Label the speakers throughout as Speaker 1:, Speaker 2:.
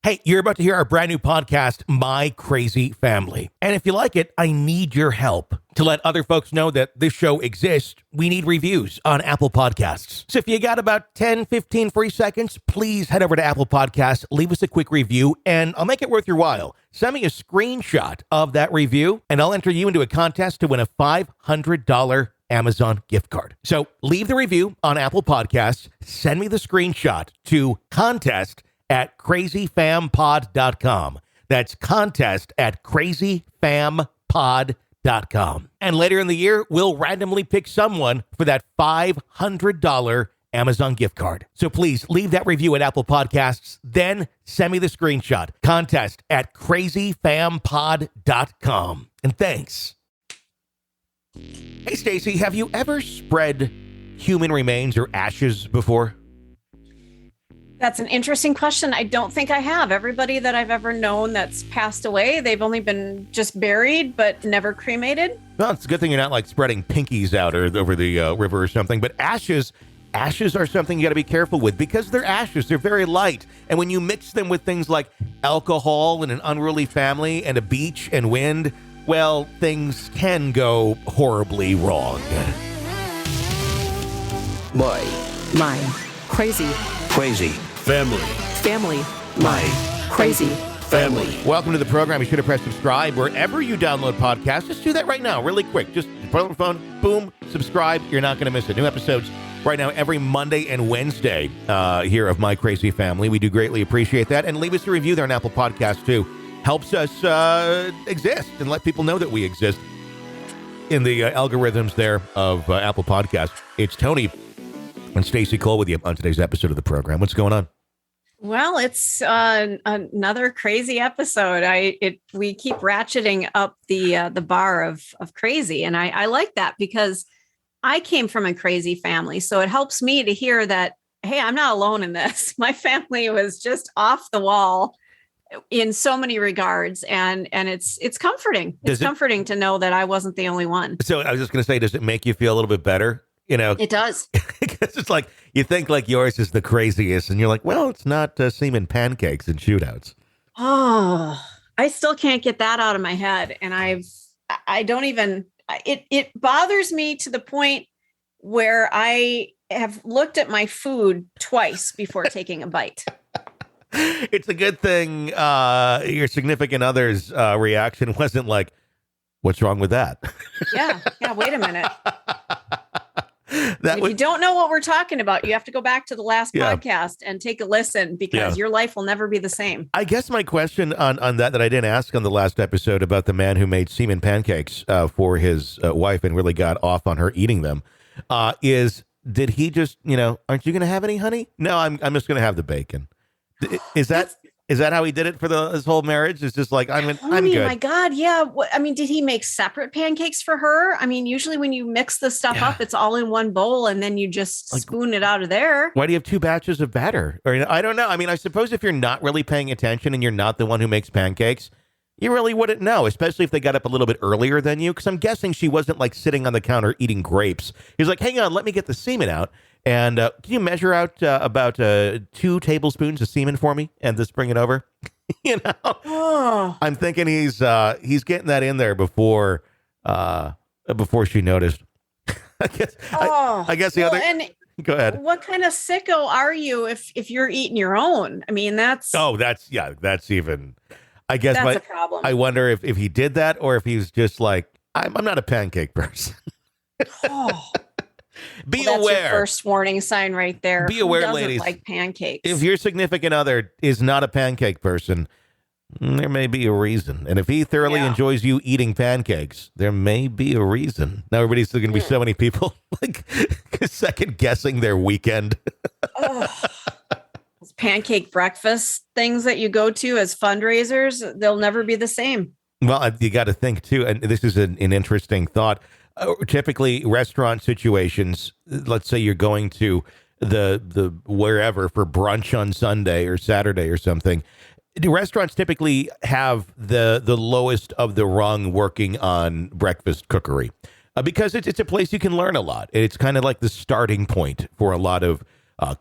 Speaker 1: Hey, you're about to hear our brand new podcast, My Crazy Family. And if you like it, I need your help. To let other folks know that this show exists, we need reviews on Apple Podcasts. So if you got about 10, 15 free seconds, please head over to Apple Podcasts, leave us a quick review, and I'll make it worth your while. Send me a screenshot of that review, and I'll enter you into a contest to win a $500 Amazon gift card. So leave the review on Apple Podcasts, send me the screenshot to contest@crazyfampod.com. That's contest@crazyfampod.com. And later in the year, we'll randomly pick someone for that $500 Amazon gift card. So please leave that review at Apple Podcasts, then send me the screenshot. Contest@crazyfampod.com. And thanks. Hey, Stacy, have you ever spread human remains or ashes before?
Speaker 2: That's an interesting question. I don't think I have. Everybody that I've ever known that's passed away, they've only been just buried, but never cremated.
Speaker 1: Well, it's a good thing you're not like spreading pinkies out or over the river or something. But ashes are something you got to be careful with because they're ashes. They're very light. And when you mix them with things like alcohol and an unruly family and a beach and wind, well, things can go horribly wrong.
Speaker 3: My
Speaker 4: Crazy
Speaker 3: family.
Speaker 4: My Crazy
Speaker 3: Family.
Speaker 1: Welcome to the program. You should have pressed subscribe wherever you download podcasts. Just do that right now, really quick. Just put it on the phone, boom, subscribe. You're not going to miss it. New episodes right now every Monday and Wednesday here of My Crazy Family. We do greatly appreciate that. And leave us a review there on Apple Podcasts, too. Helps us exist and let people know that we exist in the algorithms there of Apple Podcasts. It's Tony and Stacy Cole with you on today's episode of the program. What's going on?
Speaker 2: Well, it's another crazy episode. We keep ratcheting up the bar of crazy, and I like that because I came from a crazy family, so it helps me to hear that, hey, I'm not alone in this. My family was just off the wall in so many regards, and it's comforting. It's comforting to know that I wasn't the only one.
Speaker 1: So I was just going to say, does it make you feel a little bit better? You know,
Speaker 2: It does.
Speaker 1: Because it's like you think like yours is the craziest, and you're like, well, it's not semen pancakes and shootouts.
Speaker 2: Oh, I still can't get that out of my head, and I don't even. It bothers me to the point where I have looked at my food twice before taking a bite.
Speaker 1: It's a good thing your significant other's reaction wasn't like, what's wrong with that?
Speaker 2: Yeah. Wait a minute.
Speaker 1: If
Speaker 2: you don't know what we're talking about, you have to go back to the last podcast and take a listen because your life will never be the same.
Speaker 1: I guess my question on that I didn't ask on the last episode about the man who made semen pancakes for his wife and really got off on her eating them is, did he just, aren't you going to have any, honey? No, I'm just going to have the bacon. Is that how he did it for his whole marriage? It's just like, I'm good.
Speaker 2: My God. Yeah. Did he make separate pancakes for her? Usually when you mix the stuff up, it's all in one bowl and then you just spoon it out of there.
Speaker 1: Why do you have two batches of batter? Or I don't know. I suppose if you're not really paying attention and you're not the one who makes pancakes, you really wouldn't know, especially if they got up a little bit earlier than you. Because I'm guessing she wasn't like sitting on the counter eating grapes. He's like, hang on, let me get the semen out. And can you measure out about 2 tablespoons of semen for me and just bring it over? I'm thinking he's getting that in there before she noticed. I guess the other. And go ahead.
Speaker 2: What kind of sicko are you if you're eating your own? That's
Speaker 1: even. I guess
Speaker 2: that's a problem.
Speaker 1: I wonder if he did that or if he's just like, I'm not a pancake person. Be
Speaker 2: that's
Speaker 1: aware.
Speaker 2: Your first warning sign right there.
Speaker 1: Be aware,
Speaker 2: Who doesn't
Speaker 1: ladies.
Speaker 2: like pancakes.
Speaker 1: If your significant other is not a pancake person, there may be a reason. And if he thoroughly enjoys you eating pancakes, there may be a reason. Now everybody's going to be so many people like second guessing their weekend.
Speaker 2: Those pancake breakfast things that you go to as fundraisers, they'll never be the same.
Speaker 1: Well, you got to think too, and this is an interesting thought. Typically, restaurant situations, let's say you're going to the wherever for brunch on Sunday or Saturday or something. The restaurants typically have the lowest of the rung working on breakfast cookery because it's a place you can learn a lot. It's kind of like the starting point for a lot of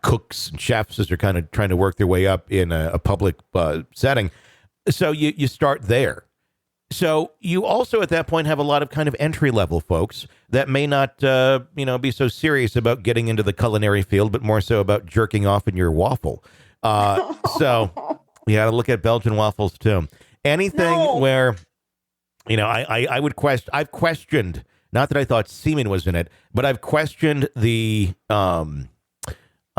Speaker 1: cooks and chefs as they're kind of trying to work their way up in a public setting. So you start there. So you also at that point have a lot of kind of entry level folks that may not, be so serious about getting into the culinary field, but more so about jerking off in your waffle. So you got to look at Belgian waffles too. Anything where, I've questioned, not that I thought semen was in it, but I've questioned the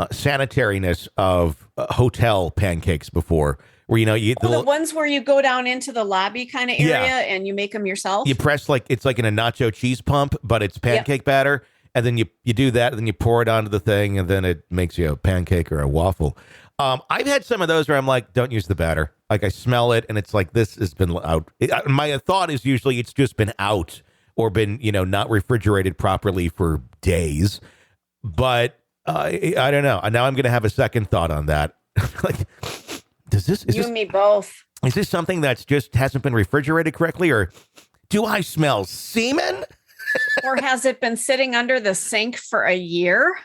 Speaker 1: sanitariness of hotel pancakes before. Where, you eat
Speaker 2: the ones where you go down into the lobby kind of area and you make them yourself.
Speaker 1: You press it's like in a nacho cheese pump, but it's pancake batter. And then you do that and then you pour it onto the thing and then it makes you a pancake or a waffle. I've had some of those where I'm like, don't use the batter. Like I smell it and it's like, this has been out. My thought is usually it's just been out or been, not refrigerated properly for days. But I don't know. Now I'm going to have a second thought on that.
Speaker 2: And me both.
Speaker 1: Is this something that's just hasn't been refrigerated correctly, or do I smell semen?
Speaker 2: Or has it been sitting under the sink for a year?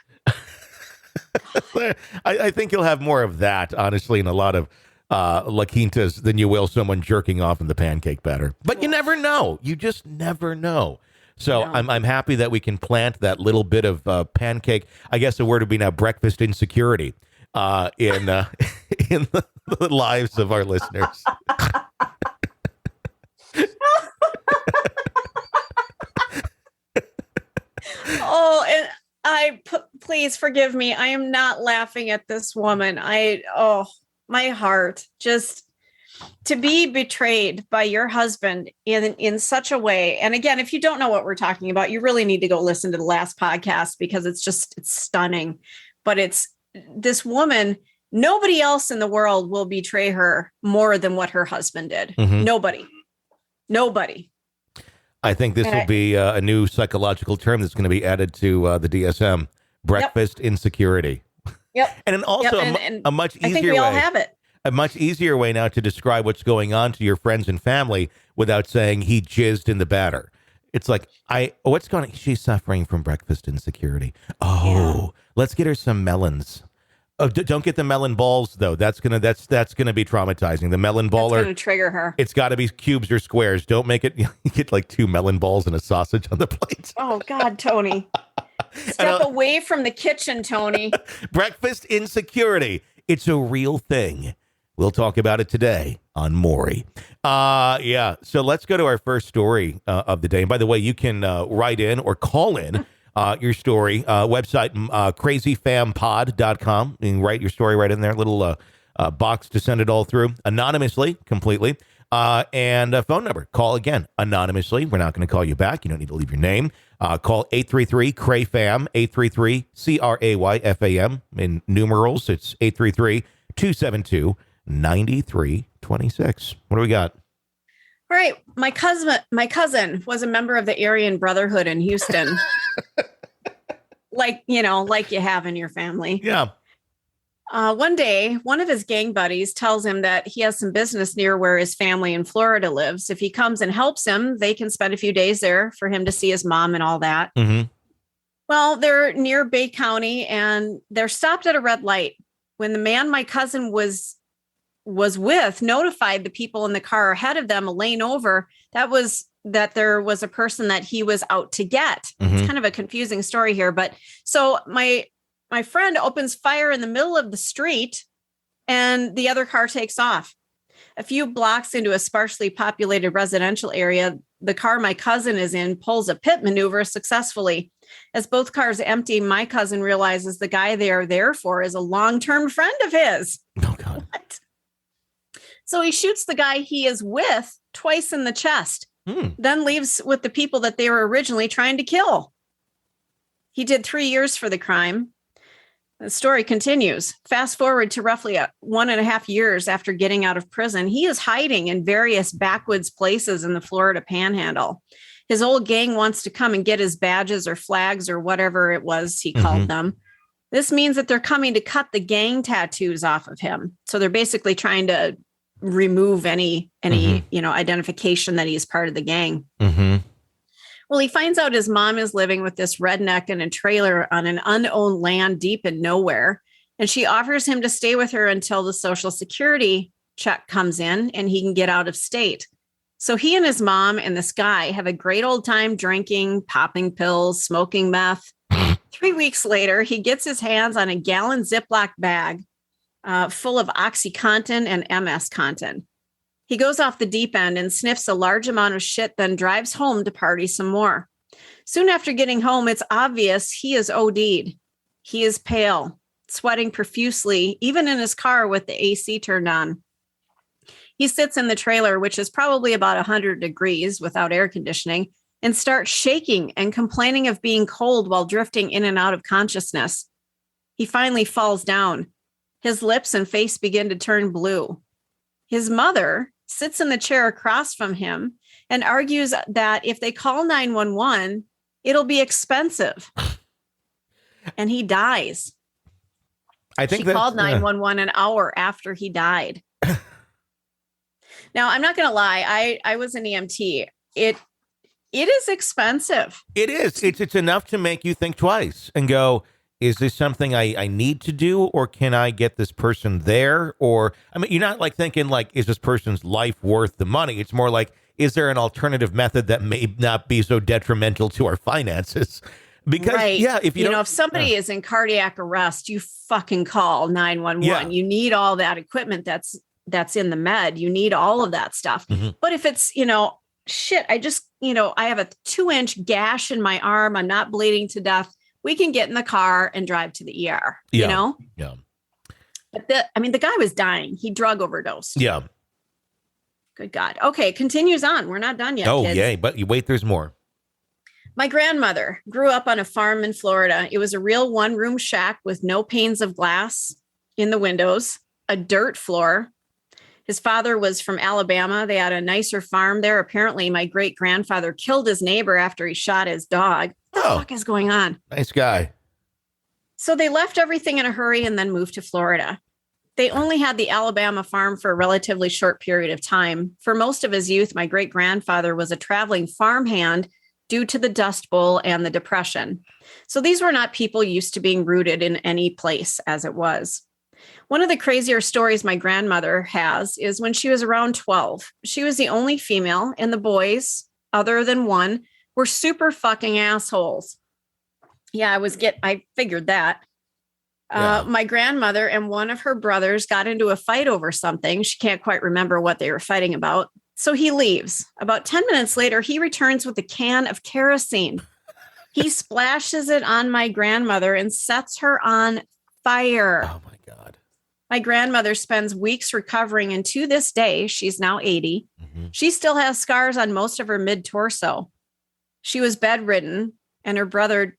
Speaker 1: I think you'll have more of that, honestly, in a lot of La Quintas than you will someone jerking off in the pancake batter. But you never know. You just never know. So I'm happy that we can plant that little bit of pancake. I guess the word would be now breakfast insecurity in the lives of our listeners.
Speaker 2: Please forgive me. I am not laughing at this woman. My heart, just to be betrayed by your husband in such a way. And again, if you don't know what we're talking about, you really need to go listen to the last podcast because it's stunning. But it's this woman. Nobody else in the world will betray her more than what her husband did. Mm-hmm. Nobody. I
Speaker 1: think this will be a new psychological term that's going to be added to the DSM, breakfast insecurity.
Speaker 2: Yep.
Speaker 1: And also a much easier way. I think we all have it. A much easier way now to describe what's going on to your friends and family without saying he jizzed in the batter. It's like, what's going on? She's suffering from breakfast insecurity. Let's get her some melons. Oh, don't get the melon balls though. That's gonna be traumatizing. The melon baller.
Speaker 2: It's gonna trigger her.
Speaker 1: It's got to be cubes or squares. Don't make it. You get like 2 melon balls and a sausage on the plate.
Speaker 2: Oh God, Tony, step away from the kitchen, Tony.
Speaker 1: Breakfast insecurity. It's a real thing. We'll talk about it today on Maury. So let's go to our first story of the day. And by the way, you can write in or call in. Your story, website, crazyfampod.com. You can write your story right in there, little box to send it all through anonymously, completely. And a phone number. Call again anonymously. We're not going to call you back. You don't need to leave your name. Call 833-CRAYFAM, 833-CRAYFAM. In numerals, it's 833-272-9326. What do we got?
Speaker 2: All right. My cousin was a member of the Aryan Brotherhood in Houston. like you have in your family.
Speaker 1: Yeah.
Speaker 2: One day, one of his gang buddies tells him that he has some business near where his family in Florida lives. If he comes and helps him, they can spend a few days there for him to see his mom and all that.
Speaker 1: Mm-hmm.
Speaker 2: Well, they're near Bay County and they're stopped at a red light. When the man my cousin was with notified the people in the car ahead of them a lane over, that there was a person that he was out to get. Mm-hmm. It's kind of a confusing story here, but so my friend opens fire in the middle of the street and the other car takes off. A few blocks into a sparsely populated residential area, the car my cousin is in pulls a pit maneuver successfully. As both cars empty, my cousin realizes the guy they are there for is a long-term friend of his.
Speaker 1: Oh, God.
Speaker 2: What? So he shoots the guy he is with twice in the chest, then leaves with the people that they were originally trying to kill. He did 3 years for the crime. The story continues. Fast forward to roughly 1.5 years after getting out of prison. He is hiding in various backwoods places in the Florida Panhandle. His old gang wants to come and get his badges or flags or whatever it was he called them. This means that they're coming to cut the gang tattoos off of him. So they're basically trying to remove any identification that he's part of the gang.
Speaker 1: Mm-hmm.
Speaker 2: Well, he finds out his mom is living with this redneck in a trailer on an unowned land deep in nowhere. And she offers him to stay with her until the Social Security check comes in and he can get out of state. So he and his mom and this guy have a great old time drinking, popping pills, smoking meth. 3 weeks later, he gets his hands on a gallon Ziploc bag full of OxyContin and MS Contin. He goes off the deep end and sniffs a large amount of shit, then drives home to party some more. Soon after getting home, it's obvious he is OD'd. He is pale, sweating profusely, even in his car with the AC turned on. He sits in the trailer, which is probably about 100 degrees without air conditioning, and starts shaking and complaining of being cold while drifting in and out of consciousness. He finally falls down. His lips and face begin to turn blue. His mother sits in the chair across from him and argues that if they call 911, it'll be expensive. And he dies.
Speaker 1: I think
Speaker 2: she called 911 an hour after he died. Now, I'm not going to lie. I was an EMT. It is expensive.
Speaker 1: It is. It's enough to make you think twice and go, is this something I need to do, or can I get this person there? Or, I mean, you're not like thinking like, is this person's life worth the money? It's more like, is there an alternative method that may not be so detrimental to our finances? Because,
Speaker 2: right.
Speaker 1: yeah, if you
Speaker 2: if somebody is in cardiac arrest, you fucking call 911.
Speaker 1: Yeah.
Speaker 2: You need all that equipment that's in the med. You need all of that stuff.
Speaker 1: Mm-hmm.
Speaker 2: But if it's, shit, I just, I have a 2-inch gash in my arm. I'm not bleeding to death. We can get in the car and drive to the ER,
Speaker 1: Yeah.
Speaker 2: you know?
Speaker 1: Yeah.
Speaker 2: But the guy was dying. He drug overdosed.
Speaker 1: Yeah.
Speaker 2: Good God. Okay. It continues on. We're not done yet.
Speaker 1: Oh,
Speaker 2: kids.
Speaker 1: yay. But you wait, there's more.
Speaker 2: My grandmother grew up on a farm in Florida. It was a real one-room shack with no panes of glass in the windows, a dirt floor. His father was from Alabama. They had a nicer farm there. Apparently, my great-grandfather killed his neighbor after he shot his dog. What the fuck is going on?
Speaker 1: Nice guy.
Speaker 2: So they left everything in a hurry and then moved to Florida. They only had the Alabama farm for a relatively short period of time. For most of his youth, my great-grandfather was a traveling farmhand due to the Dust Bowl and the Depression. So these were not people used to being rooted in any place as it was. One of the crazier stories my grandmother has is when she was around 12. She was the only female, and the boys, other than one, were super fucking assholes. Yeah, I figured that.
Speaker 1: Yeah.
Speaker 2: My grandmother and one of her brothers got into a fight over something. She can't quite remember what they were fighting about. So he leaves. About 10 minutes later, he returns with a can of kerosene. He splashes it on my grandmother and sets her on fire.
Speaker 1: Oh, my God.
Speaker 2: My grandmother spends weeks recovering, and to this day, she's now 80.
Speaker 1: Mm-hmm.
Speaker 2: She still has scars on most of her mid-torso. She was bedridden, and her brother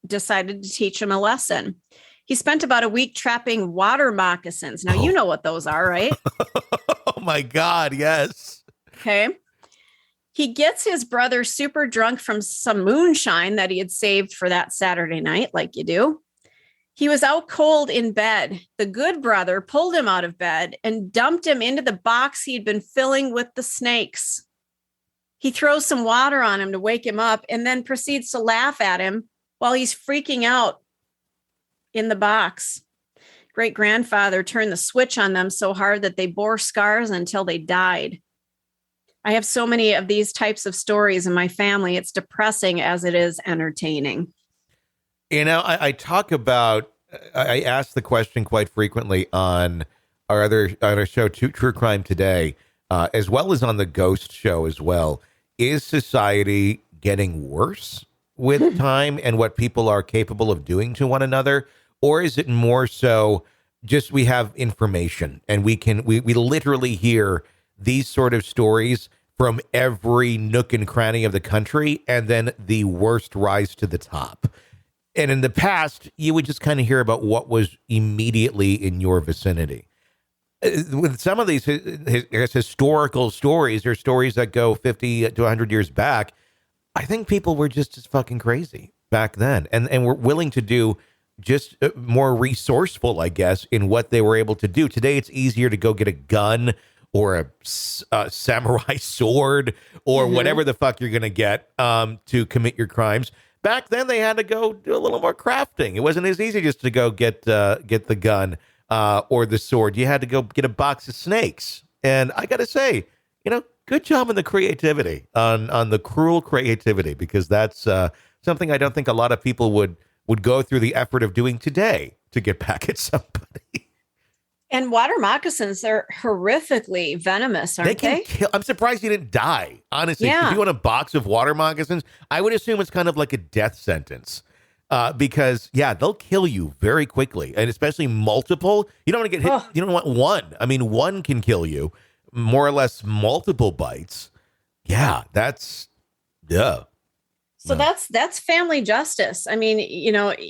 Speaker 2: decided to teach him a lesson. He spent about a week trapping water moccasins. Now, you know what those are, right?
Speaker 1: Oh, my God. Yes.
Speaker 2: Okay. He gets his brother super drunk from some moonshine that he had saved for that Saturday night, like you do. He was out cold in bed. The good brother pulled him out of bed and dumped him into the box he'd been filling with the snakes. He throws some water on him to wake him up and then proceeds to laugh at him while he's freaking out in the box. Great-grandfather turned the switch on them so hard that they bore scars until they died. I have so many of these types of stories in my family. It's depressing as it is entertaining.
Speaker 1: You know, I ask the question quite frequently on our other show, True Crime Today, as well as on the Ghost Show as well. Is society getting worse with time and what people are capable of doing to one another? Or is it more so just we have information and we literally hear these sort of stories from every nook and cranny of the country, and then the worst rise to the top? And in the past, you would just kind of hear about what was immediately in your vicinity. With some of these historical stories or stories that go 50 to 100 years back, I think people were just as fucking crazy back then. And were willing to do just more resourceful, I guess, in what they were able to do. Today, it's easier to go get a gun or a samurai sword or whatever the fuck you're going to get to commit your crimes. Back then, they had to go do a little more crafting. It wasn't as easy just to go get the gun or the sword. You had to go get a box of snakes. And I got to say, good job on the creativity, on the cruel creativity, because that's something I don't think a lot of people would go through the effort of doing today to get back at somebody.
Speaker 2: And water moccasins, they're horrifically venomous, aren't they?
Speaker 1: Kill. I'm surprised you didn't die, honestly.
Speaker 2: Yeah.
Speaker 1: If you want a box of water moccasins, I would assume it's kind of like a death sentence. Because, they'll kill you very quickly, and especially multiple. You don't want to get hit.
Speaker 2: Oh.
Speaker 1: You don't want one. I mean, one can kill you, more or less multiple bites. Yeah, that's.
Speaker 2: So that's family justice. I mean,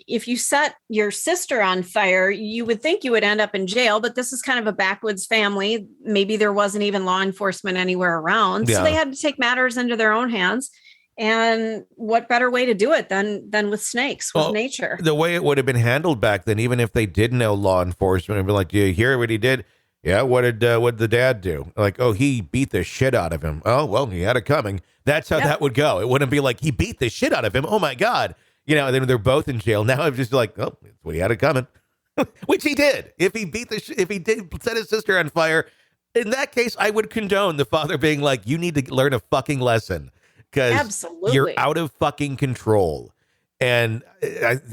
Speaker 2: if you set your sister on fire, you would think you would end up in jail, but this is kind of a backwoods family. Maybe there wasn't even law enforcement anywhere around. So they had to take matters into their own hands. And what better way to do it than with snakes, with nature?
Speaker 1: The way it would have been handled back then, even if they did know law enforcement, and be like, "Do you hear what he did? Yeah, what did the dad do? Like, oh, he beat the shit out of him. Oh, well, he had it coming." That's how that would go. It wouldn't be like he beat the shit out of him. Oh my God, and then they're both in jail. Now I'm just like, oh, well, he had it coming, which he did. If he if he did set his sister on fire, in that case, I would condone the father being like, "You need to learn a fucking lesson because you're out of fucking control." And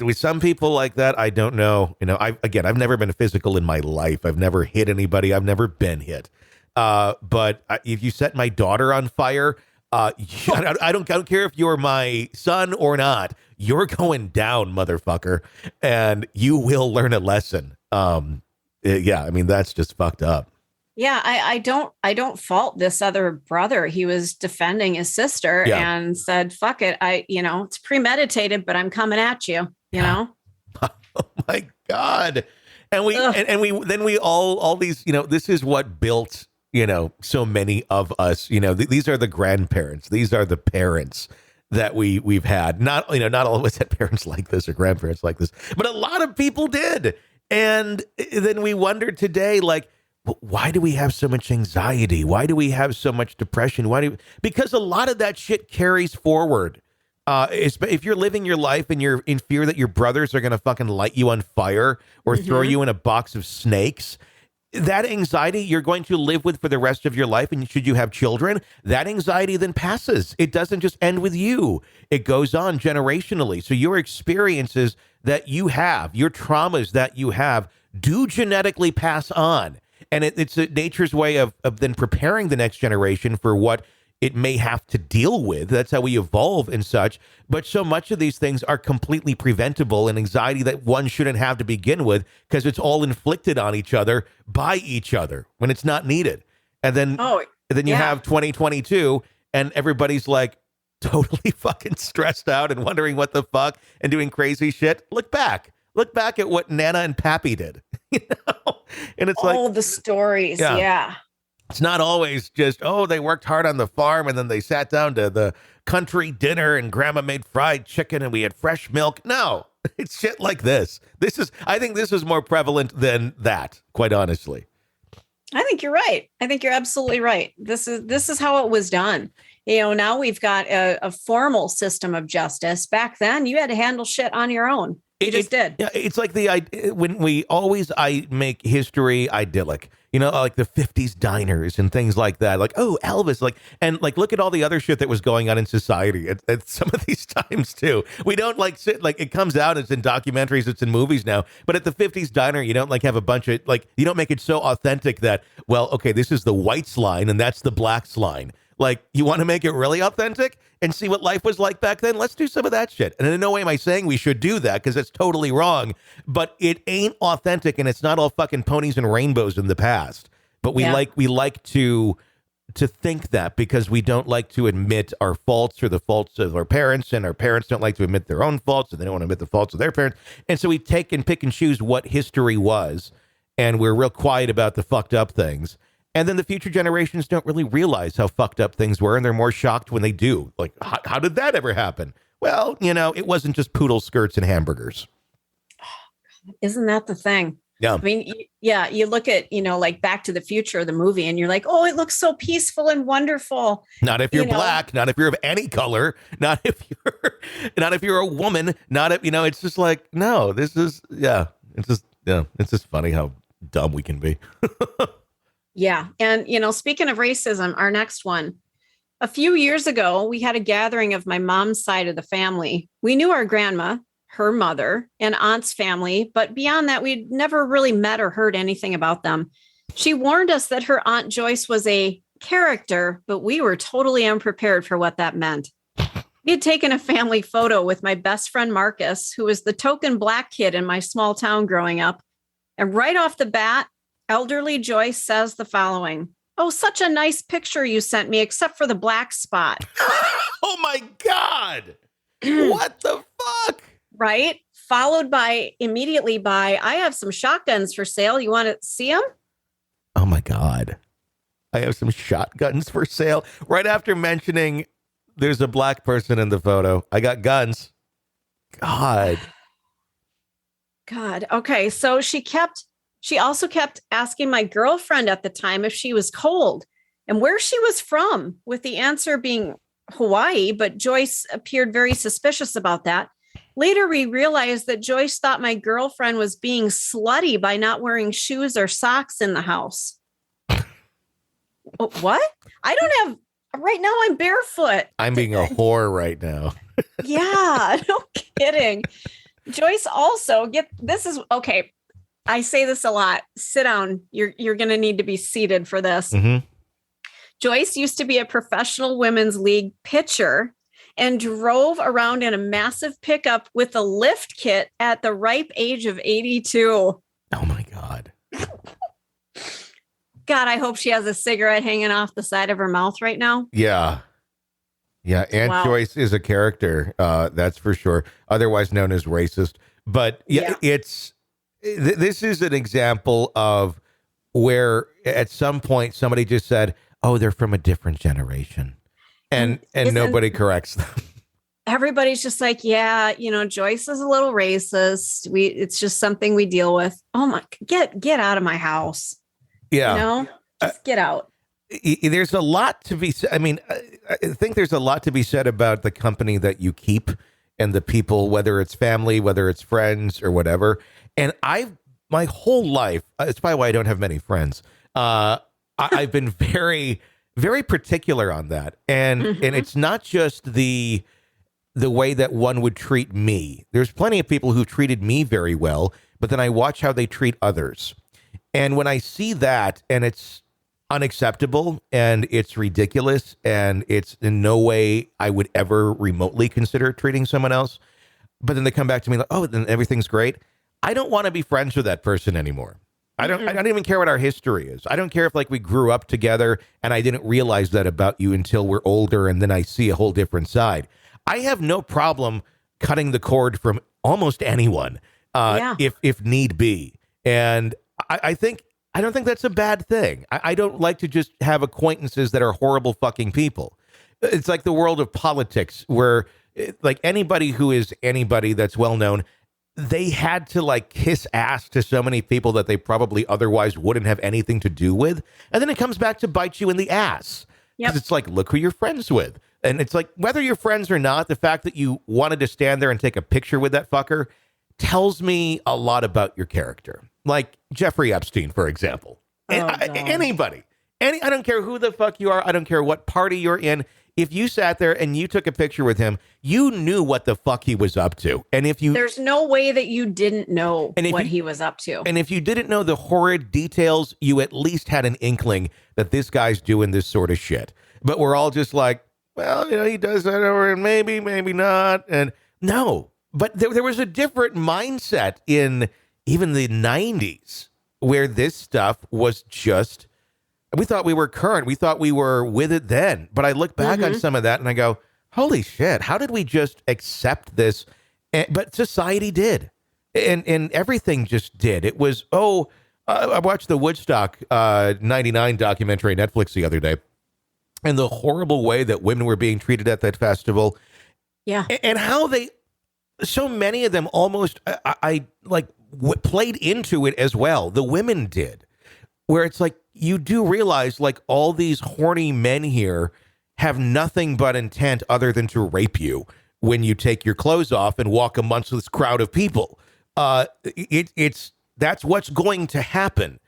Speaker 1: with some people like that, I don't know. I've never been physical in my life. I've never hit anybody. I've never been hit. But if you set my daughter on fire, I don't care if you're my son or not. You're going down, motherfucker, and you will learn a lesson. That's just fucked up.
Speaker 2: Yeah, I don't fault this other brother. He was defending his sister and said, "Fuck it, it's premeditated, but I'm coming at you." Oh
Speaker 1: my God, and we all these. This is what built so many of us. These are the grandparents. These are the parents that we've had. Not all of us had parents like this or grandparents like this, but a lot of people did. And then we wonder today, like, why do we have so much anxiety? Why do we have so much depression? Because a lot of that shit carries forward. If you're living your life and you're in fear that your brothers are going to fucking light you on fire or throw you in a box of snakes, that anxiety you're going to live with for the rest of your life. And should you have children, that anxiety then passes. It doesn't just end with you. It goes on generationally. So your experiences that you have, your traumas that you have, do genetically pass on. And it's nature's way of then preparing the next generation for what it may have to deal with. That's how we evolve and such. But so much of these things are completely preventable, and anxiety that one shouldn't have to begin with, because it's all inflicted on each other by each other when it's not needed. And then, you have 2022 and everybody's like totally fucking stressed out and wondering what the fuck and doing crazy shit. Look back at what Nana and Pappy did. And it's
Speaker 2: all the stories. Yeah.
Speaker 1: It's not always just, they worked hard on the farm and then they sat down to the country dinner and grandma made fried chicken and we had fresh milk. No, it's shit like this. I think this is more prevalent than that, quite honestly.
Speaker 2: I think you're right. I think you're absolutely right. This is how it was done. Now we've got a formal system of justice. Back then, you had to handle shit on your own. You just did. Yeah,
Speaker 1: it's like when I make history idyllic, like the 50s diners and things like that. Like, oh, Elvis, look at all the other shit that was going on in society at some of these times too. We don't sit, it comes out, it's in documentaries, it's in movies now, but at the 50s diner, you don't have a bunch of, you don't make it so authentic that, well, okay, this is the whites line and that's the blacks line. You want to make it really authentic and see what life was like back then? Let's do some of that shit. And in no way am I saying we should do that, because it's totally wrong. But it ain't authentic, and it's not all fucking ponies and rainbows in the past. But we like to think that, because we don't like to admit our faults or the faults of our parents, and our parents don't like to admit their own faults, and they don't want to admit the faults of their parents. And so we take and pick and choose what history was, and we're real quiet about the fucked up things. And then the future generations don't really realize how fucked up things were, and they're more shocked when they do. How did that ever happen? Well, it wasn't just poodle skirts and hamburgers.
Speaker 2: Isn't that the thing?
Speaker 1: Yeah.
Speaker 2: I mean, yeah, you look at, like Back to the Future, the movie, and you're like, oh, it looks so peaceful and wonderful.
Speaker 1: Not if you're black, not if you're of any color, not if you're a woman, not if, it's just like, no, this is, it's just funny how dumb we can be.
Speaker 2: Yeah. And, speaking of racism, our next one, a few years ago, we had a gathering of my mom's side of the family. We knew our grandma, her mother, and aunt's family, but beyond that, we'd never really met or heard anything about them. She warned us that her Aunt Joyce was a character, but we were totally unprepared for what that meant. We had taken a family photo with my best friend, Marcus, who was the token black kid in my small town growing up. And right off the bat, elderly Joyce says the following: "Oh, such a nice picture you sent me, except for the black spot."
Speaker 1: Oh my God. What the fuck?
Speaker 2: Right? Followed immediately by, "I have some shotguns for sale. You want to see them?"
Speaker 1: Oh my God. I have some shotguns for sale. Right after mentioning there's a black person in the photo, I got guns. God.
Speaker 2: Okay. So she also kept asking my girlfriend at the time if she was cold and where she was from, with the answer being Hawaii, but Joyce appeared very suspicious about that. Later, we realized that Joyce thought my girlfriend was being slutty by not wearing shoes or socks in the house. What? Right now I'm barefoot.
Speaker 1: I'm being a whore right now.
Speaker 2: Yeah, no kidding. Joyce also okay. I say this a lot. Sit down. You're going to need to be seated for this.
Speaker 1: Mm-hmm.
Speaker 2: Joyce used to be a professional women's league pitcher and drove around in a massive pickup with a lift kit at the ripe age of 82.
Speaker 1: Oh my God.
Speaker 2: God, I hope she has a cigarette hanging off the side of her mouth right now.
Speaker 1: Yeah. Yeah. Aunt Joyce is a character. That's for sure. Otherwise known as racist. But yeah. This is an example of where at some point somebody just said, oh, they're from a different generation. And nobody corrects them.
Speaker 2: Everybody's just like, yeah, Joyce is a little racist. It's just something we deal with. Oh my, get out of my house.
Speaker 1: Yeah.
Speaker 2: Just get out.
Speaker 1: There's a lot to be said. I mean, I think there's a lot to be said about the company that you keep and the people, whether it's family, whether it's friends or whatever. And my whole life, it's probably why I don't have many friends. I've been very, very particular on that. And and it's not just the way that one would treat me. There's plenty of people who treated me very well, but then I watch how they treat others. And when I see that and it's unacceptable and it's ridiculous and it's in no way I would ever remotely consider treating someone else, but then they come back to me like, oh, then everything's great. I don't want to be friends with that person anymore. I don't even care what our history is. I don't care if we grew up together and I didn't realize that about you until we're older and then I see a whole different side. I have no problem cutting the cord from almost anyone if need be. And I don't think that's a bad thing. I don't like to just have acquaintances that are horrible fucking people. It's like the world of politics where anybody who is anybody that's well known, they had to kiss ass to so many people that they probably otherwise wouldn't have anything to do with. And then it comes back to bite you in the ass. Because it's look who you're friends with. And it's whether you're friends or not, the fact that you wanted to stand there and take a picture with that fucker tells me a lot about your character. Like Jeffrey Epstein, for example. Anybody. I don't care who the fuck you are. I don't care what party you're in. If you sat there and you took a picture with him, you knew what the fuck he was up to. And
Speaker 2: there's no way that you didn't know what he was up to.
Speaker 1: And if you didn't know the horrid details, you at least had an inkling that this guy's doing this sort of shit. But we're all just like, well, he does that over and maybe not. And no, but there was a different mindset in even the 90s where this stuff was just, we thought we were current. We thought we were with it then. But I look back on some of that and I go, holy shit, how did we just accept this? But society did. And everything just did. It was, I watched the Woodstock 99 documentary on Netflix the other day. And the horrible way that women were being treated at that festival. Yeah. And how so many of them almost, I played into it as well. The women did, where it's like, you do realize like all these horny men here have nothing but intent other than to rape you when you take your clothes off and walk amongst this crowd of people. That's what's going to happen.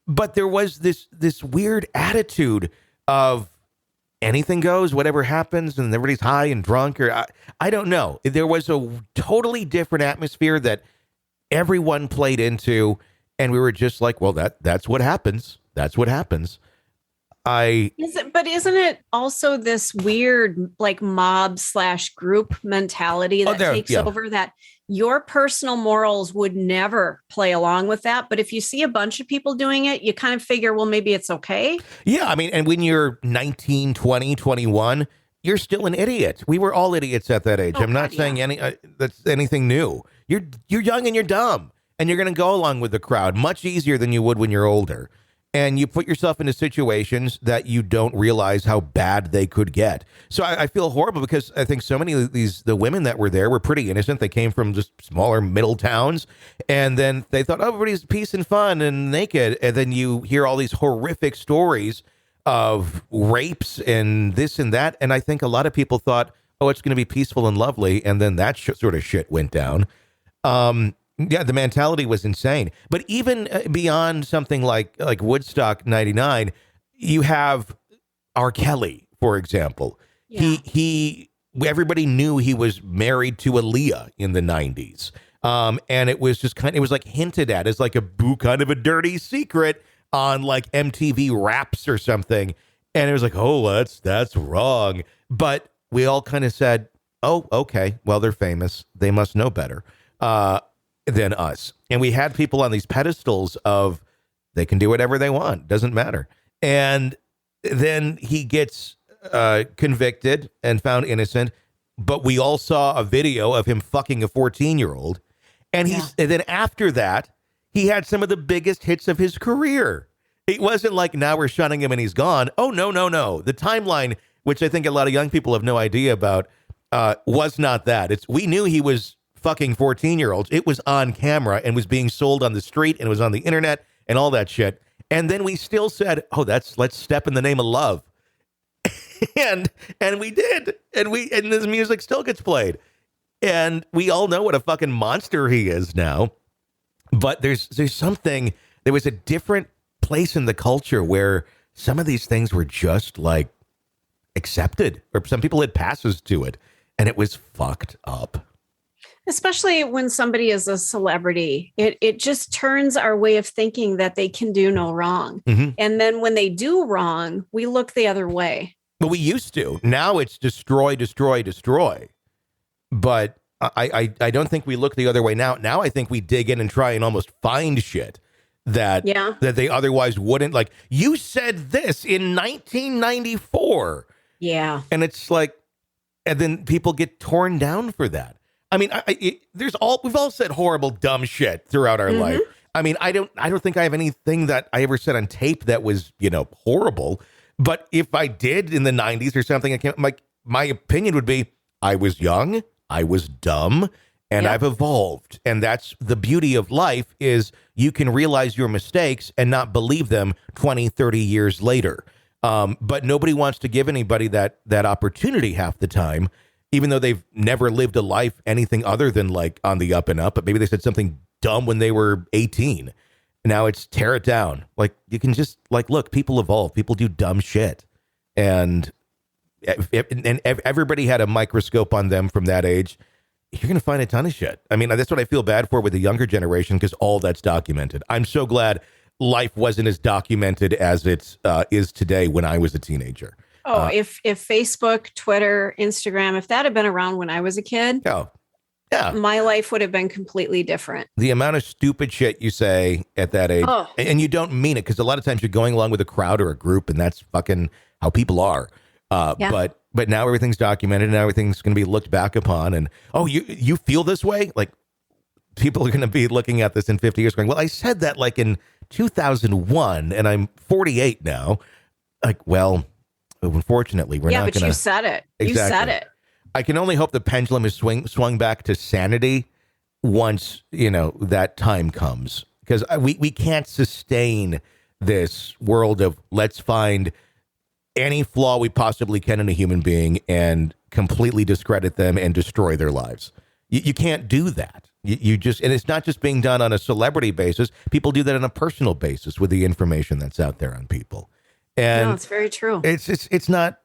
Speaker 1: But there was this weird attitude of anything goes, whatever happens, and everybody's high and drunk, or I don't know. There was a totally different atmosphere that everyone played into, and we were just like, well, that's what happens. That's what happens.
Speaker 2: But isn't it also this weird like mob / group mentality that takes over, that your personal morals would never play along with that? But if you see a bunch of people doing it, you kind of figure, well, maybe it's okay.
Speaker 1: Yeah. I mean, and when you're 19, 20, 21, you're still an idiot. We were all idiots at that age. I'm not saying that's anything new. You're young and you're dumb, and you're going to go along with the crowd much easier than you would when you're older. And you put yourself into situations that you don't realize how bad they could get. So I feel horrible because I think so many of the women that were there were pretty innocent. They came from just smaller middle towns. And then they thought, oh, everybody's peace and fun and naked. And then you hear all these horrific stories of rapes and this and that. And I think a lot of people thought, oh, it's going to be peaceful and lovely. And then that sort of shit went down. Yeah, the mentality was insane. But even beyond something like Woodstock 99, you have R. Kelly, for example. Yeah. Everybody knew he was married to Aaliyah in the 90s. And it was just it was like hinted at as like kind of a dirty secret on like MTV Raps or something. And it was like, oh, that's wrong. But we all kind of said, oh, okay, well, they're famous. They must know better than us. And we had people on these pedestals of they can do whatever they want. Doesn't matter. And then he gets convicted and found innocent. But we all saw a video of him fucking a 14-year-old. And and then after that, he had some of the biggest hits of his career. It wasn't like now we're shunning him and he's gone. Oh, no. The timeline, which I think a lot of young people have no idea about, was not that. We knew he was fucking 14-year-olds. It was on camera and was being sold on the street and it was on the internet and all that shit. And then we still said, oh, let's step in the name of love. and we did. And his music still gets played. And we all know what a fucking monster he is now. But there's something, there was a different place in the culture where some of these things were just like accepted, or some people had passes to it, and it was fucked up.
Speaker 2: Especially when somebody is a celebrity, it just turns our way of thinking that they can do no wrong. Mm-hmm. And then when they do wrong, we look the other way.
Speaker 1: But we used to. Now it's destroy, destroy, destroy. But I don't think we look the other way now. Now I think we dig in and try and almost find shit that they otherwise wouldn't. Like, you said this in 1994. Yeah. And it's like, and then people get torn down for that. I mean, we've all said horrible, dumb shit throughout our life. I mean, I don't think I have anything that I ever said on tape that was, horrible. But if I did in the 90s or something, my opinion would be, I was young, I was dumb, and I've evolved. And that's the beauty of life, is you can realize your mistakes and not believe them 20, 30 years later. But nobody wants to give anybody that opportunity half the time, even though they've never lived a life anything other than like on the up and up. But maybe they said something dumb when they were 18. Now it's tear it down. Like, you can just look, people evolve. People do dumb shit. And if everybody had a microscope on them from that age, you're going to find a ton of shit. I mean, that's what I feel bad for with the younger generation, because all that's documented. I'm so glad life wasn't as documented as it is today when I was a teenager.
Speaker 2: Oh, if Facebook, Twitter, Instagram, if that had been around when I was a kid, my life would have been completely different.
Speaker 1: The amount of stupid shit you say at that age, and you don't mean it, because a lot of times you're going along with a crowd or a group, and that's fucking how people are. But now everything's documented, and now everything's going to be looked back upon. And, oh, you feel this way? Like, people are going to be looking at this in 50 years going, well, I said that like in 2001, and I'm 48 now. Like, well, unfortunately, we're not going to.
Speaker 2: Yeah, but you said it.
Speaker 1: Exactly.
Speaker 2: You said it.
Speaker 1: I can only hope the pendulum is swung back to sanity once, that time comes. Because we can't sustain this world of let's find any flaw we possibly can in a human being and completely discredit them and destroy their lives. You can't do that. You just, and it's not just being done on a celebrity basis. People do that on a personal basis with the information that's out there on people. And
Speaker 2: no, it's very true.
Speaker 1: It's not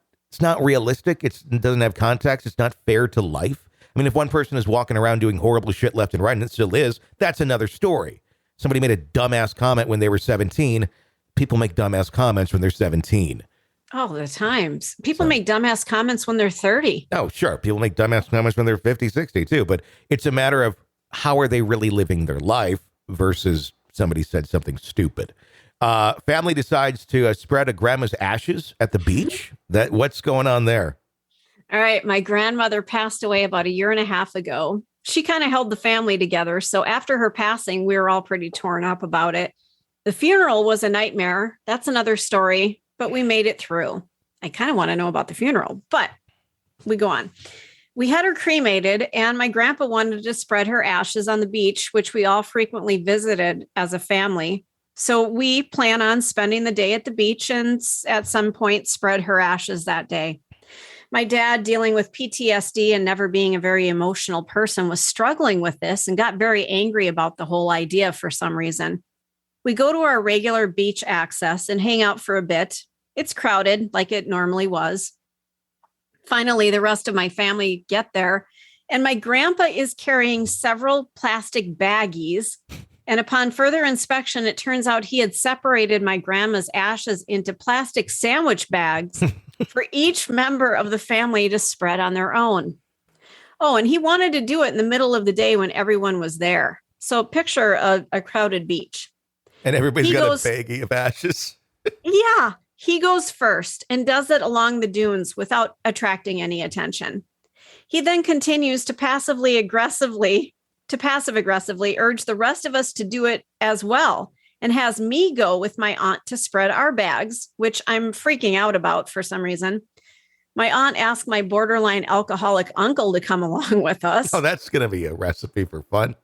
Speaker 1: realistic. It doesn't have context. It's not fair to life. I mean, if one person is walking around doing horrible shit left and right, and it still is, that's another story. Somebody made a dumbass comment when they were 17. People make dumbass comments when they're 17.
Speaker 2: All the times. People make dumbass comments when they're 30.
Speaker 1: Oh, sure. People make dumbass comments when they're 50, 60 too. But it's a matter of how are they really living their life versus somebody said something stupid. Family decides to spread a grandma's ashes at the beach. What's going on there?
Speaker 2: All right. My grandmother passed away about 1.5 years ago. She kind of held the family together. So after her passing, we were all pretty torn up about it. The funeral was a nightmare. That's another story, but we made it through. I kind of want to know about the funeral, but we go on. We had her cremated, and my grandpa wanted to spread her ashes on the beach, which we all frequently visited as a family. So we plan on spending the day at the beach and at some point spread her ashes that day. My dad, dealing with PTSD and never being a very emotional person, was struggling with this and got very angry about the whole idea for some reason. We go to our regular beach access and hang out for a bit. It's crowded like it normally was. Finally, the rest of my family get there, and my grandpa is carrying several plastic baggies. And upon further inspection, it turns out he had separated my grandma's ashes into plastic sandwich bags for each member of the family to spread on their own. Oh, and he wanted to do it in the middle of the day when everyone was there. So picture a crowded beach.
Speaker 1: And everybody's got a baggie of ashes.
Speaker 2: Yeah. He goes first and does it along the dunes without attracting any attention. He then continues to passive aggressively urge the rest of us to do it as well, and has me go with my aunt to spread our bags, which I'm freaking out about for some reason. My aunt asked my borderline alcoholic uncle to come along with us.
Speaker 1: Oh, that's going to be a recipe for fun.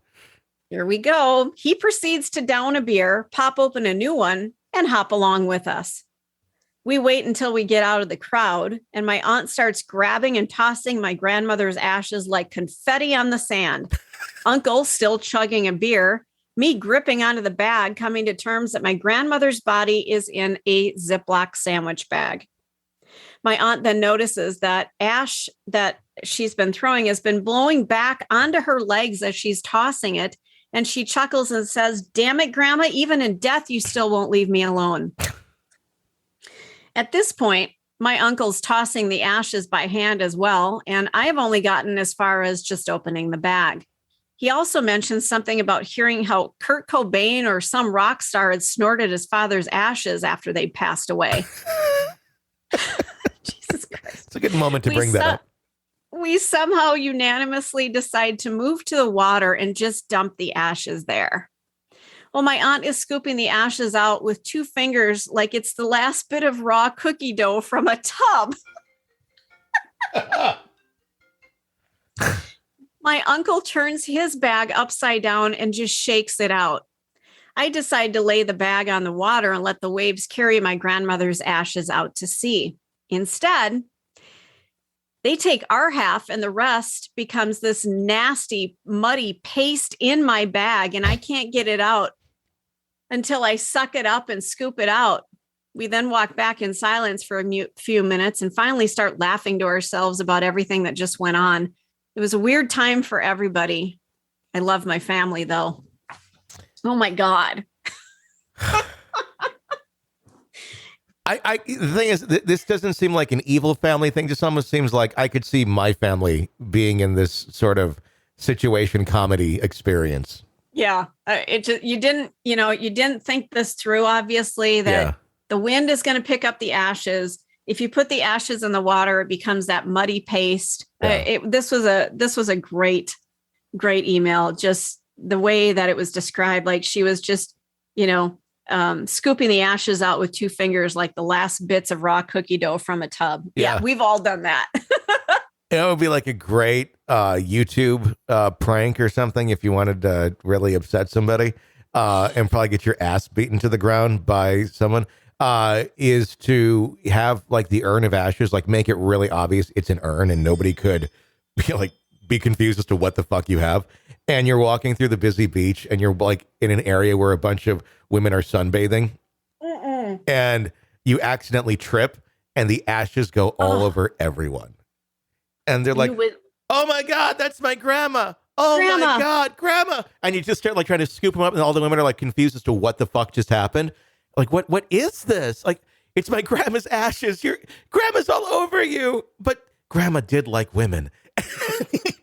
Speaker 2: Here we go. He proceeds to down a beer, pop open a new one, and hop along with us. We wait until we get out of the crowd, and my aunt starts grabbing and tossing my grandmother's ashes like confetti on the sand. Uncle still chugging a beer, me gripping onto the bag, coming to terms that my grandmother's body is in a Ziploc sandwich bag. My aunt then notices that ash that she's been throwing has been blowing back onto her legs as she's tossing it, and she chuckles and says, "Damn it, Grandma, even in death, you still won't leave me alone." At this point, my uncle's tossing the ashes by hand as well, and I've only gotten as far as just opening the bag. He also mentions something about hearing how Kurt Cobain or some rock star had snorted his father's ashes after they passed away. Jesus Christ.
Speaker 1: It's a good moment to bring that up.
Speaker 2: We somehow unanimously decide to move to the water and just dump the ashes there. Well, my aunt is scooping the ashes out with 2 fingers like it's the last bit of raw cookie dough from a tub. My uncle turns his bag upside down and just shakes it out. I decide to lay the bag on the water and let the waves carry my grandmother's ashes out to sea. Instead, they take our half and the rest becomes this nasty, muddy paste in my bag, and I can't get it out until I suck it up and scoop it out. We then walk back in silence for a few minutes and finally start laughing to ourselves about everything that just went on. It was a weird time for everybody. I love my family, though. Oh, my God.
Speaker 1: The thing is, this doesn't seem like an evil family thing. Just almost seems like I could see my family being in this sort of situation comedy experience.
Speaker 2: Yeah, you didn't think this through, obviously, that the wind is going to pick up the ashes. If you put the ashes in the water, it becomes that muddy paste. Yeah. This was a great email. Just the way that it was described, like she was just, scooping the ashes out with 2 fingers, like the last bits of raw cookie dough from a tub. Yeah, we've all done that.
Speaker 1: It would be like a great YouTube prank or something if you wanted to really upset somebody and probably get your ass beaten to the ground by someone, is to have like the urn of ashes, like make it really obvious it's an urn and nobody could be confused as to what the fuck you have. And you're walking through the busy beach and you're like in an area where a bunch of women are sunbathing. And you accidentally trip and the ashes go all over everyone. And they're like, oh my God, that's my grandma. Oh my God, grandma. And you just start like trying to scoop them up and all the women are like confused as to what the fuck just happened. Like, what is this? Like, it's my grandma's ashes. Your grandma's all over you. But grandma did like women.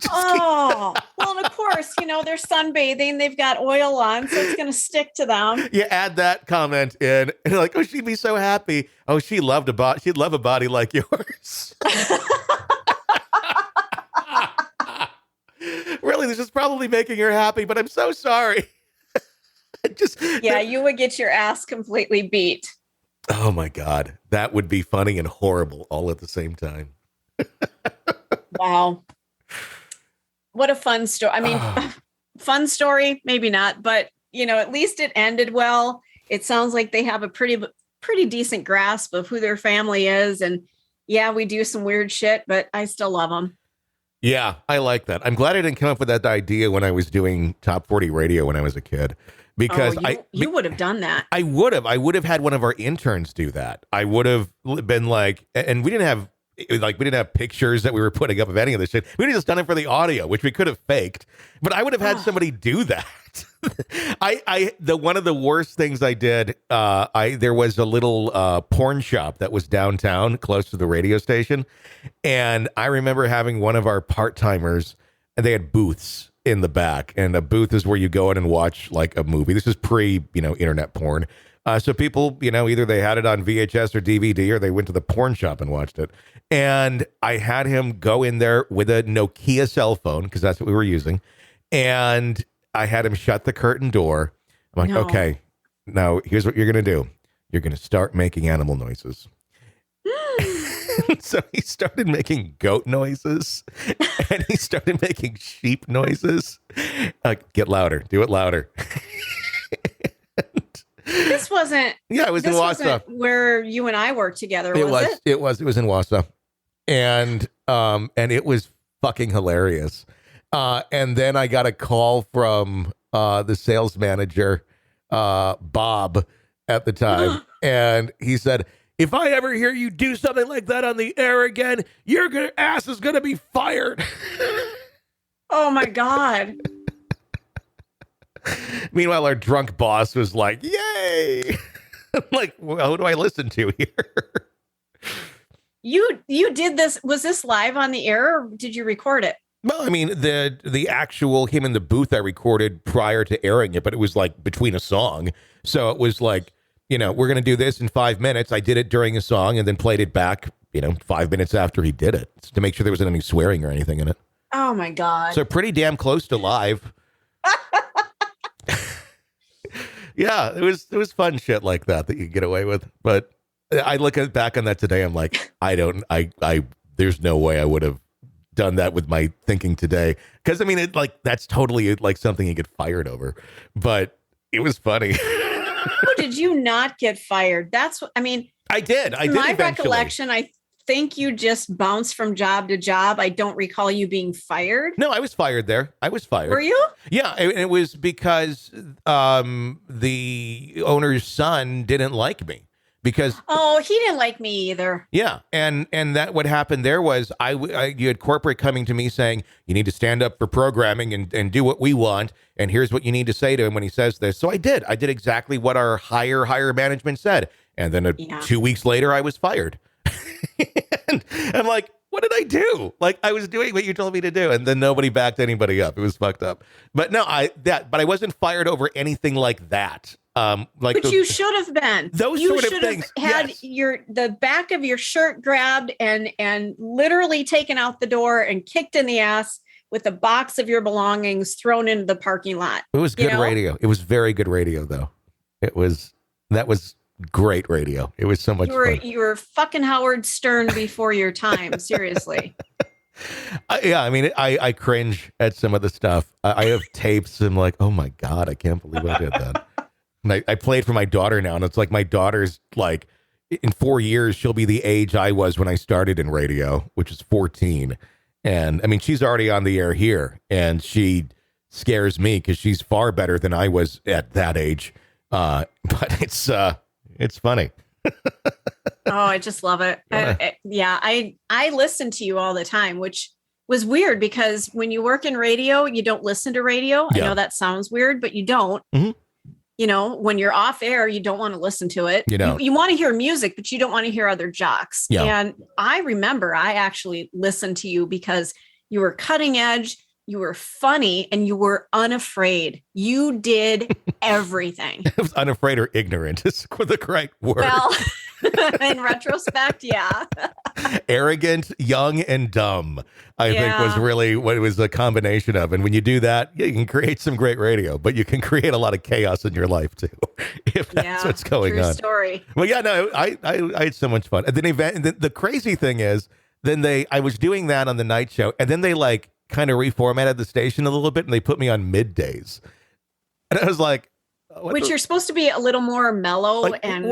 Speaker 2: Well, and of course, they're sunbathing. They've got oil on, so it's going to stick to them.
Speaker 1: You add that comment in, and you're like, oh, she'd be so happy. Oh, she'd love a body like yours. Really, this is probably making her happy, but I'm so sorry.
Speaker 2: You would get your ass completely beat.
Speaker 1: Oh my God, that would be funny and horrible all at the same time.
Speaker 2: Wow. What a fun story. I mean, fun story, maybe not, but at least it ended well. It sounds like they have a pretty decent grasp of who their family is. And yeah, we do some weird shit, but I still love them.
Speaker 1: Yeah, I like that. I'm glad I didn't come up with that idea when I was doing Top 40 radio when I was a kid. Because
Speaker 2: you would have done that.
Speaker 1: I would have had one of our interns do that. I would have been like, and we didn't have pictures that we were putting up of any of this shit. We would have just done it for the audio, which we could have faked, but I would have had somebody do that. One of the worst things I did, there was a little porn shop that was downtown close to the radio station. And I remember having one of our part-timers, and they had booths in the back, and a booth is where you go in and watch like a movie. This is pre, internet porn. So people, either they had it on VHS or DVD, or they went to the porn shop and watched it. And I had him go in there with a Nokia cell phone, because that's what we were using. And I had him shut the curtain door. I'm like, okay, now here's what you're going to do. You're going to start making animal noises. So he started making goat noises, and he started making sheep noises. Get louder. Do it louder.
Speaker 2: This wasn't.
Speaker 1: Yeah, it was in Wausau,
Speaker 2: where you and I worked together. It
Speaker 1: was in Wausau, and it was fucking hilarious. And then I got a call from the sales manager, Bob, at the time, and he said, if I ever hear you do something like that on the air again, your ass is gonna be fired.
Speaker 2: Oh my God.
Speaker 1: Meanwhile, our drunk boss was like, yay. I'm like, well, who do I listen to here?
Speaker 2: You did this. Was this live on the air, or did you record it?
Speaker 1: Well, I mean, the actual him in the booth I recorded prior to airing it, but it was like between a song. So it was like, we're going to do this in 5 minutes. I did it during a song and then played it back, 5 minutes after he did it to make sure there wasn't any swearing or anything in it.
Speaker 2: Oh my God.
Speaker 1: So pretty damn close to live. Yeah, it was fun shit like that you get away with. But I look back on that today. I'm like, there's no way I would have done that with my thinking today. Because I mean, that's totally like something you get fired over. But it was funny.
Speaker 2: How did you not get fired? That's what I mean.
Speaker 1: I did. I did.
Speaker 2: My
Speaker 1: eventually.
Speaker 2: recollection, I think you just bounced from job to job. I don't recall you being fired.
Speaker 1: No, I was fired there. I was fired.
Speaker 2: Were you?
Speaker 1: Yeah, it was because the owner's son didn't like me. Because
Speaker 2: he didn't like me either.
Speaker 1: Yeah, and that what happened there was you had corporate coming to me saying you need to stand up for programming and do what we want, and here's what you need to say to him when he says this. So I did exactly what our higher management said, and then 2 weeks later I was fired. And I'm like, what did I do? Like I was doing what you told me to do, and then nobody backed anybody up. It was fucked up. But no, but I wasn't fired over anything like that. But
Speaker 2: you should have been.
Speaker 1: You should have
Speaker 2: had the back of your shirt grabbed and literally taken out the door and kicked in the ass with a box of your belongings thrown into the parking lot.
Speaker 1: It was good radio. It was very good radio, though. That was great radio. It was so much fun.
Speaker 2: You were fucking Howard Stern before your time. Seriously.
Speaker 1: Yeah, I mean, I cringe at some of the stuff. I have tapes. And I'm like, oh my God, I can't believe I did that. And I play it for my daughter now. And it's like my daughter's like, in 4 years, she'll be the age I was when I started in radio, which is 14. And I mean, she's already on the air here. And she scares me because she's far better than I was at that age. But it's funny.
Speaker 2: Oh, I just love it. I listen to you all the time, which was weird because when you work in radio, you don't listen to radio.
Speaker 1: Yeah.
Speaker 2: I know that sounds weird, but you don't.
Speaker 1: Mhm.
Speaker 2: You know, when you're off air, you don't want to listen to it.
Speaker 1: You don't.
Speaker 2: You want to hear music, but you don't want to hear other jocks.
Speaker 1: Yeah.
Speaker 2: And I remember I actually listened to you because you were cutting edge, you were funny, and you were unafraid. You did everything.
Speaker 1: I was unafraid or ignorant is the correct word.
Speaker 2: Well, in retrospect, yeah.
Speaker 1: Arrogant, young, and dumb, I think was really what it was a combination of. And when you do that, you can create some great radio, but you can create a lot of chaos in your life too, if that's what's going
Speaker 2: true
Speaker 1: on.
Speaker 2: Story.
Speaker 1: Well, yeah, no, I had so much fun. And then the crazy thing is, I was doing that on the night show, and then they like kind of reformatted the station a little bit, and they put me on middays. And I was like,
Speaker 2: you're supposed to be a little more mellow and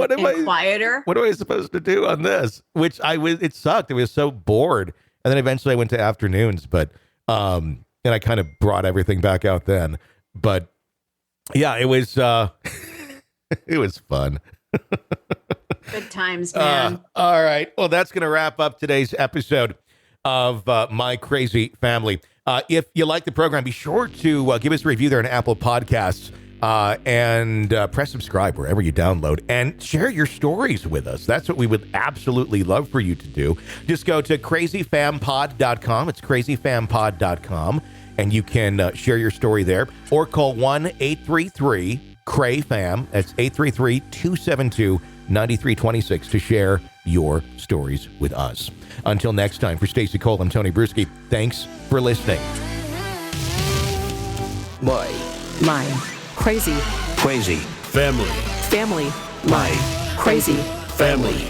Speaker 2: quieter.
Speaker 1: What am I supposed to do on this? It sucked. I was so bored. And then eventually I went to afternoons, but, and I kind of brought everything back out then. But yeah, it was, it was fun.
Speaker 2: Good times, man.
Speaker 1: All right. Well, that's going to wrap up today's episode of My Crazy Family. If you like the program, be sure to give us a review there on Apple Podcasts. And press subscribe wherever you download and share your stories with us. That's what we would absolutely love for you to do. Just go to crazyfampod.com. It's crazyfampod.com, and you can share your story there, or call 1-833-CRAY-FAM. That's 833-272-9326 to share your stories with us. Until next time, for Stacey Cole, I'm Tony Bruschi. Thanks for listening.
Speaker 3: My
Speaker 4: crazy
Speaker 3: family.
Speaker 4: My crazy
Speaker 3: Family.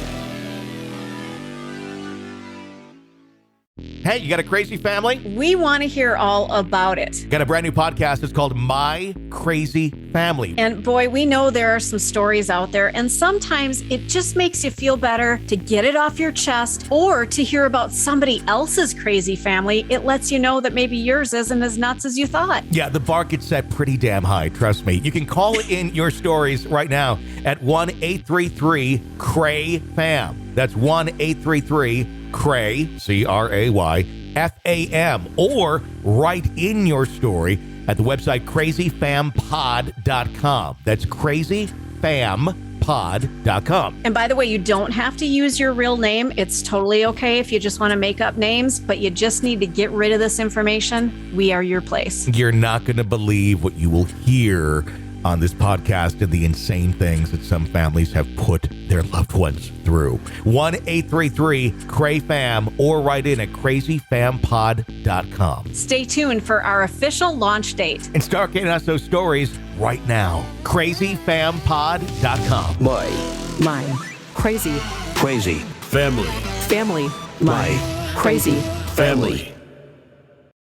Speaker 1: Hey, you got a crazy family?
Speaker 2: We want to hear all about it.
Speaker 1: Got a brand new podcast. It's called My Crazy Family.
Speaker 2: And boy, we know there are some stories out there, and sometimes it just makes you feel better to get it off your chest or to hear about somebody else's crazy family. It lets you know that maybe yours isn't as nuts as you thought.
Speaker 1: Yeah, the bar gets set pretty damn high, trust me. You can call in your stories right now at 1-833-CRAY-FAM. That's 1-833-CRAY, CRAY-FAM, or write in your story at the website crazyfampod.com. That's crazyfampod.com.
Speaker 2: And by the way, you don't have to use your real name. It's totally okay if you just want to make up names, but you just need to get rid of this information. We are your place.
Speaker 1: You're not going to believe what you will hear on this podcast and the insane things that some families have put their loved ones through. 1-833-CRAY-FAM, or write in at crazyfampod.com.
Speaker 2: Stay tuned for our official launch date.
Speaker 1: And start getting us those stories right now. crazyfampod.com.
Speaker 3: My
Speaker 4: crazy
Speaker 3: family.
Speaker 4: My crazy
Speaker 3: Family.